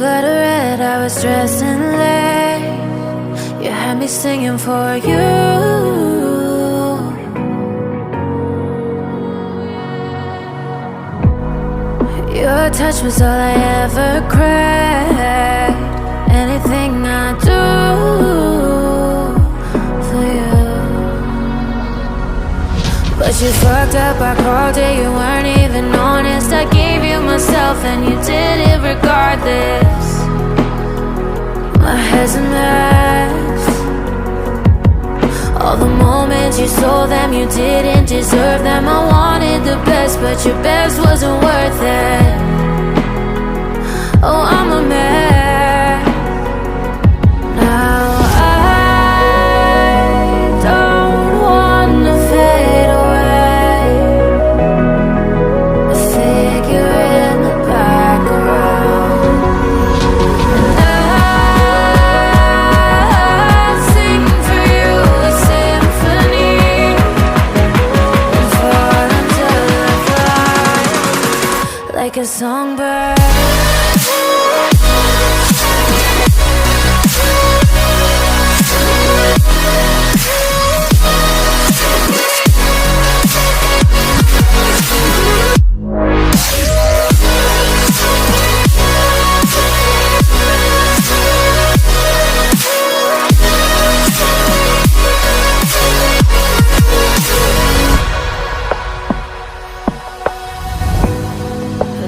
Letter read, I was dressing late. You had me singing for you. Your touch was all I ever craved. Anything I do for you. But you fucked up, I called it, you weren't even honest. I gave you myself and you did it regardless. My head's a mess. All the moments you sold them, you didn't deserve them. I wanted the best, but your best wasn't worth it. Oh, I'm a mess. Now I don't wanna fade away. A figure in the background. And I sing for you a symphony and fall until I fly like a songbird.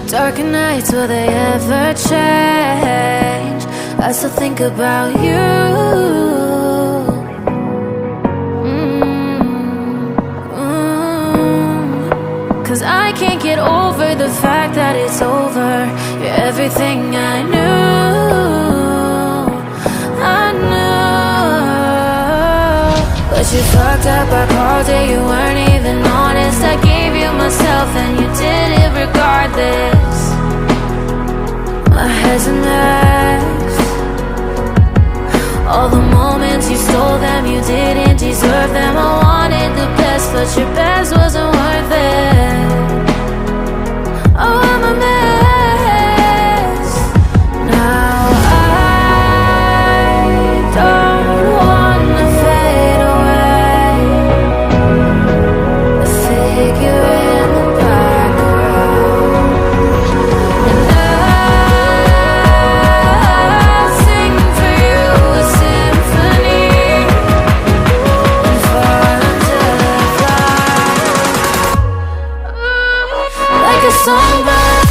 Darker nights, will they ever change? I still think about you. Cause I can't get over the fact that it's over. You're everything I knew. But you fucked up, I called it, you weren't even honest. I gave you myself and you did it regardless. My head's a mess. All the moments you stole them, you didn't deserve them. I wanted the best, but your best wasn't worth it. Oh, I'm a mess. Now I don't wanna fade away. A figure in the background. And I sing for you a symphony and fall until I fly like a songbird.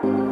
Thank you.